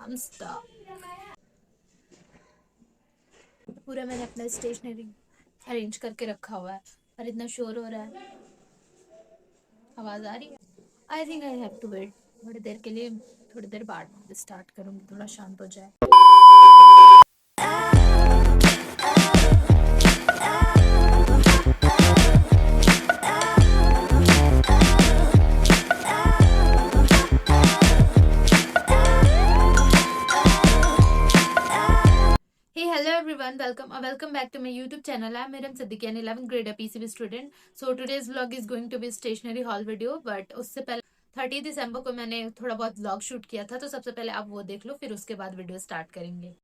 I'm stuck. पूरा मैंने अपना स्टेशनरी अरेंज करके रखा हुआ है और इतना शोर हो रहा है। आवाज आ रही है। I think I have to wait थोड़ी देर के लिए। थोड़ी देर बाद स्टार्ट करूंगी, थोड़ा शांत हो जाए। Hey, hello everyone. Welcome back to my YouTube channel. I'm Miriam Siddiqui, an 11th grade PCB student. So today's vlog is going to be stationery haul video. But उससे पहले 30 दिसंबर को मैंने थोड़ा बहुत vlog शूट किया था, तो सबसे पहले आप वो देख लो, फिर उसके बाद वीडियो स्टार्ट करेंगे।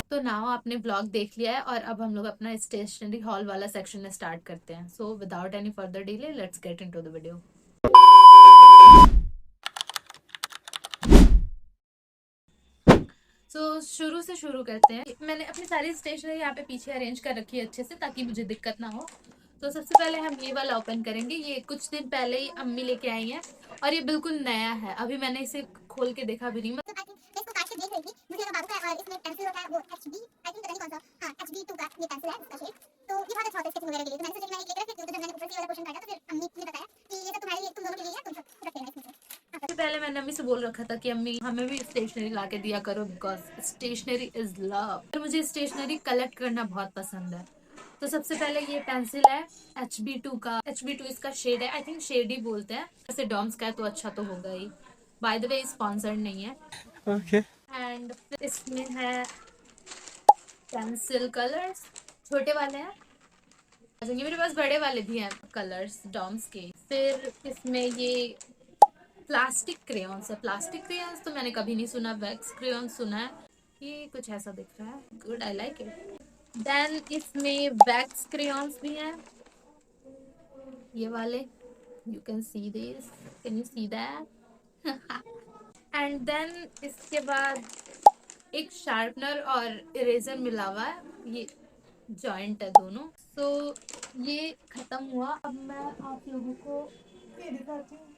तो नाउ आपने व्लॉग देख लिया है और अब हम लोग अपना स्टेशनरी हॉल वाला सेक्शन स्टार्ट करते हैं। So without any further delay let's get into the video. शुरू से शुरू करते हैं। मैंने अपनी सारी स्टेशनरी यहाँ पे पीछे अरेंज कर रखी है अच्छे से, ताकि मुझे दिक्कत ना हो। तो सबसे पहले हम ये वाला ओपन करेंगे। ये कुछ दिन पहले ही अम्मी लेके आई है और ये बिल्कुल नया है, अभी मैंने इसे खोल के देखा भी नहीं। इसको काट के देख रही थी, मुझे लगा बाबू का, और इसमें पेंसिल होता है वो HB, आई थिंक पता नहीं कौन सा, हां HB2 का ये पेंसिल है, इसका शेप। तो ये बहुत अच्छा होता है स्केचिंग वगैरह के लिए। तो मैंने सोचा मैं एक लेकर रखती हूं। तो जब मैंने ऊपर से वाला क्वेश्चन काटा तो फिर अम्मी ने बताया कि ये तो तुम्हारे लिए, तुम दोनों के लिए है, तुम सब रख लेना इसमें से। पहले मैंने अम्मी से बोल रखा था कि अम्मी हमें भी स्टेशनरी ला के दिया करो, बिकॉज स्टेशनरी इज लव। मुझे स्टेशनरी कलेक्ट करना बहुत पसंद है। तो सबसे पहले ये पेंसिल है HB2 का। HB2 इसका शेड है, आई थिंक शेड ही बोलते हैं। जैसे डॉम्स का है तो अच्छा तो होगा ही। बाय द वे स्पॉन्सर्ड नहीं है। ओके। एंड इसमें है पेंसिल कलर्स, छोटे वाले हैं। अच्छा, ये मेरे पास बड़े वाले भी हैं कलर्स डॉम्स के। फिर इसमें ये प्लास्टिक क्रेयॉन्स है। प्लास्टिक क्रेयॉन्स तो मैंने कभी नहीं सुना, वैक्स क्रेयॉन्स सुना है। ये कुछ ऐसा दिख रहा है, good, I like it. Then इसमें वैक्स क्रेयॉन्स भी हैं, ये वाले। You can see this, can you see that? And then इसके बाद एक शार्पनर और इरेजर मिला हुआ है, ये जॉइंट है दोनों। तो ये खत्म हुआ। अब मैं आप लोगों को ये दिखाती हूँ।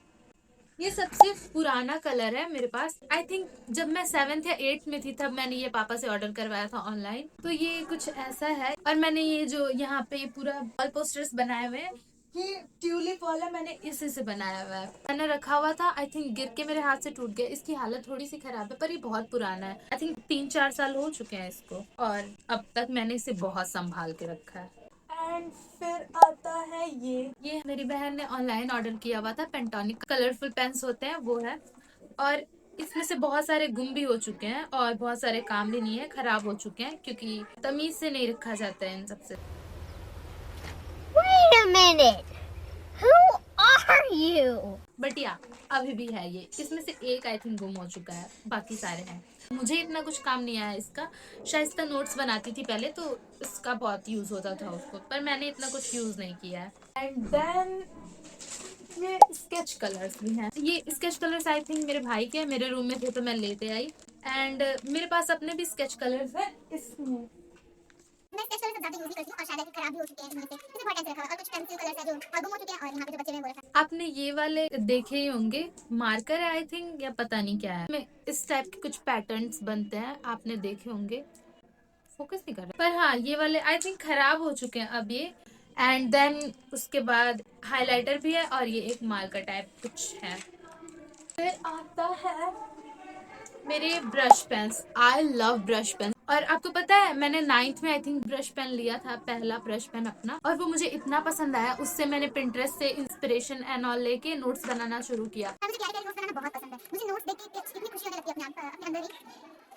ये सबसे पुराना कलर है मेरे पास। आई थिंक जब मैं 7th या 8th में थी तब मैंने ये पापा से ऑर्डर करवाया था ऑनलाइन। तो ये कुछ ऐसा है। और मैंने ये जो यहाँ पे पूरा वॉल पोस्टर्स बनाए हुए हैं, ये ट्यूलिप वाला मैंने इसी से बनाया हुआ है। मैंने रखा हुआ था, आई थिंक गिर के मेरे हाथ से टूट गया। इसकी हालत थोड़ी सी खराब है, पर ये बहुत पुराना है। आई थिंक 3-4 साल हो चुके हैं इसको, और अब तक मैंने इसे बहुत संभाल के रखा है। एंड फिर आता है ये मेरी बहन ने ऑनलाइन ऑर्डर किया हुआ था। पेंटोनिक कलरफुल पेन्स होते हैं, वो है। और इसमें से बहुत सारे गुम भी हो चुके हैं और बहुत सारे काम भी नहीं है, खराब हो चुके हैं, क्योंकि तमीज से नहीं रखा जाता है इन सबसे। Wait a minute. Who are you? But या अभी भी है ये। इसमें से एक आई थिंक गुम हो चुका है, बाकी सारे हैं। मुझे इतना कुछ काम नहीं आया इसका। शाइस्ता नोट्स बनाती थी पहले, तो इसका बहुत यूज होता था उसको, पर मैंने इतना कुछ यूज नहीं किया है। एंड देन ये स्केच कलर्स भी हैं। ये स्केच कलर्स आई थिंक मेरे भाई के, मेरे रूम में थे तो मैं लेते आई। एंड मेरे पास अपने भी स्केच कलर्स हैं इसमें। मैं स्केच कलर सब ज्यादा यूज करती हूँ और शायद खराब भी हो चुके हैं इनमें से। इसे बहुत टाइम से रखा हुआ है। और कुछ पेंसिल कलर्स है जो गुम हो चुके हैं, और यहाँ पे जो बच्चे हैं वो रखा है। आपने ये वाले देखे ही होंगे, मार्कर है आई थिंक, या पता नहीं क्या है। में इस टाइप के कुछ पैटर्न्स बनते हैं, आपने देखे होंगे। फोकस नहीं कर रहा, पर हाँ ये वाले आई थिंक खराब हो चुके हैं अब ये। एंड देन उसके बाद हाइलाइटर भी है, और ये एक मार्कर टाइप कुछ है। फिर आता है मेरे brush pens. I love brush pen, और आपको पता है मैंने 9th में आई थिंक ब्रश पेन लिया था, पहला ब्रश पेन अपना, और वो मुझे इतना पसंद आया, उससे मैंने पिंटरेस्ट से इंस्पिरेशन एंड ऑल लेके नोट्स बनाना शुरू किया। मुझे प्यारे प्यारे नोट्स बनाना बहुत पसंद है। मुझे नोट्स देख के इतनी खुशी होने लगती है अपने अंदर ही।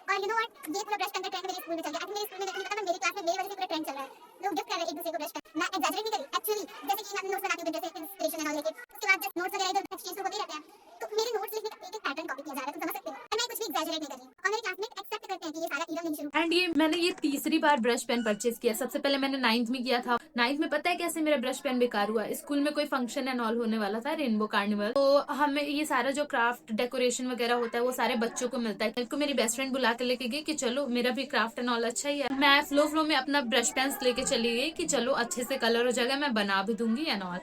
और यू नो व्हाट, ये पूरा ब्रश पेन का ट्रेंड मेरे स्कूल में चल गया। आई थिंक मेरे स्कूल में नहीं पता, मेरी क्लास में मेरी वजह से पूरा ट्रेंड चल रहा है। लोग गिफ्ट कर रहे हैं एक दूसरे को ब्रश पेन। मैं एग्जैजरेट नहीं कर रही एक्चुअली, जैसे कि मैं नोट्स बनाती हूँ जैसे इंस्पिरेशन एंड ऑल लेके, उसके बाद जब नोट्स वगैरह इधर एक्सचेंज होते रहते हैं, तो मेरे नोट्स लिखने का एक एक पैटर्न कॉपी किया जा रहा है, तुम समझ सकते हो। और मैं कुछ भी एग्जैजरेट नहीं कर रही और मेरे क्लासमेट एक्सेप्ट करते हैं कि ये सारा इरा नहीं शुरू। एंड ये मैंने ये तीसरी बार ब्रश पेन परचेज किया। सबसे पहले मैंने 9th में किया था। 9th में पता है कैसे मेरा ब्रश पेन बेकार हुआ, स्कूल में कोई फंक्शन एंड ऑल होने वाला था, रेनबो कार्निवल, तो हमें ये सारा जो क्राफ्ट डेकोरेशन वगैरह होता है वो सारे बच्चों को मिलता है। मेरे को मेरी बेस्ट फ्रेंड बुला के लेके गई कि चलो मेरा भी क्राफ्ट एंड ऑल अच्छा ही है। मैं फ्लो में अपना ब्रश पेन लेके चली गई कि चलो अच्छे से कलर हो जाएगा, मैं बना भी दूंगी एंड ऑल।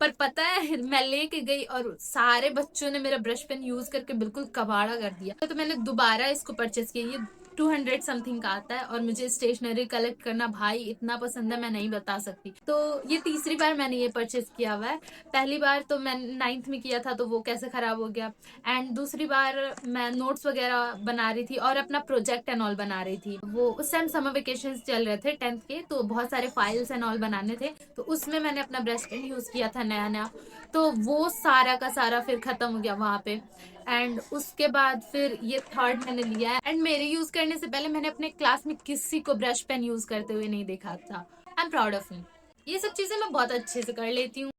पर पता है मैं लेके गई और सारे बच्चों ने मेरा ब्रश पेन यूज करके बिल्कुल कबाड़ा कर दिया। तो मैंने दोबारा इसको परचेज किया। ये 200 समथिंग का आता है और मुझे स्टेशनरी कलेक्ट करना भाई इतना पसंद है, मैं नहीं बता सकती। तो ये तीसरी बार मैंने ये परचेज किया हुआ है। पहली बार तो मैं 9th में किया था तो वो कैसे खराब हो गया, एंड दूसरी बार मैं नोट्स वगैरह बना रही थी और अपना प्रोजेक्ट एंड ऑल बना रही थी। वो उस टाइम समर वेकेशन चल रहे थे 10th के, तो बहुत सारे फाइल्स एंड ऑल बनाने थे, तो उसमें मैंने अपना ब्रश पेन यूज किया था नया नया, तो वो सारा का सारा फिर खत्म हो गया वहां पे। एंड उसके बाद फिर ये थर्ड मैंने लिया है, एंड मेरे यूज करने से पहले मैंने अपने क्लास में किसी को ब्रश पेन यूज करते हुए नहीं देखा था। I am proud of me. ये सब चीजें मैं बहुत अच्छे से कर लेती हूँ।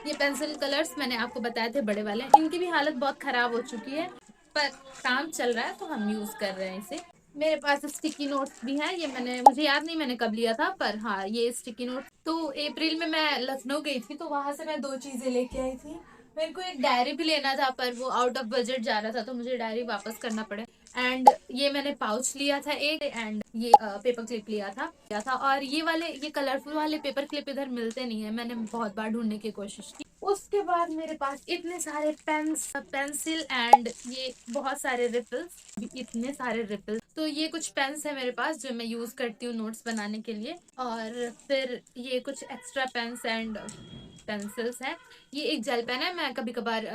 ये पेंसिल कलर्स मैंने आपको बताए थे बड़े वाले, इनकी भी हालत बहुत खराब हो चुकी है, पर काम चल रहा है तो हम यूज कर रहे हैं इसे। मेरे पास स्टिकी नोट्स भी हैं, ये मुझे याद नहीं मैंने कब लिया था, पर हाँ ये स्टिकी नोट तो अप्रैल में मैं लखनऊ गई थी तो वहां से मैं 2 चीजें लेके आई थी। मेरे को एक डायरी भी लेना था पर वो आउट ऑफ बजट जा रहा था तो मुझे डायरी वापस करना पड़े। एंड ये मैंने पाउच लिया था एक, एंड ये पेपर क्लिप लिया था। और ये वाले ये कलरफुल वाले पेपर क्लिप इधर मिलते नहीं है, मैंने बहुत बार ढूंढने की कोशिश की। उसके बाद मेरे पास इतने सारे पेन्स, पेंसिल एंड ये बहुत सारे रिफिल्स, इतने सारे रिफिल्स। तो ये कुछ पेन्स है मेरे पास जो मैं यूज करती हूँ नोट्स बनाने के लिए। और फिर ये कुछ एक्स्ट्रा पेन्स एंड पेंसिल्स हैं। ये एक जेल पेन है, मैं कभी कभार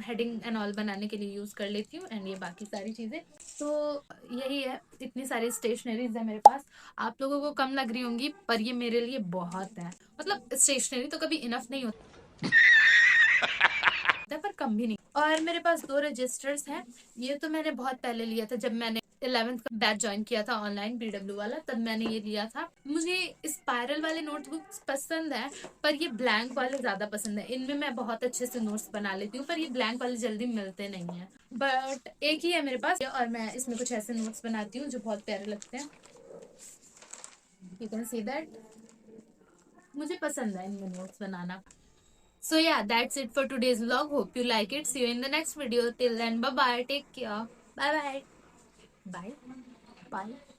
हेडिंग एंड ऑल बनाने के लिए यूज कर लेती हूँ। एंड ये बाकी सारी चीजें तो यही है, इतनी सारी स्टेशनरीज है मेरे पास। आप लोगों को कम लग रही होंगी पर ये मेरे लिए बहुत है, मतलब स्टेशनरी तो कभी इनफ नहीं होता पर कम भी नहीं। और मेरे पास 2 रजिस्टर्स हैं। ये तो मैंने बहुत पहले लिया था, जब मैंने 11th का बैच ज्वाइन किया था ऑनलाइन BW वाला, तब मैंने ये लिया था। मुझे स्पाइरल वाले नोटबुक्स पसंद है पर ये ब्लैंक वाले ज्यादा पसंद है। इनमें मैं बहुत अच्छे से नोट्स बना लेती हूँ, पर ये ब्लैंक वाले जल्दी मिलते नहीं है। बट एक ही है मेरे पास और मैं इसमें कुछ ऐसे नोट्स बनाती हूँ जो बहुत प्यारे लगते हैं। यू कैन सी दैट, मुझे पसंद है इनमें notes banana. So yeah, that's it for today's vlog. Hope you like it. See you in the next video. Till then, bye bye. Take care. Bye bye. Bye. Bye.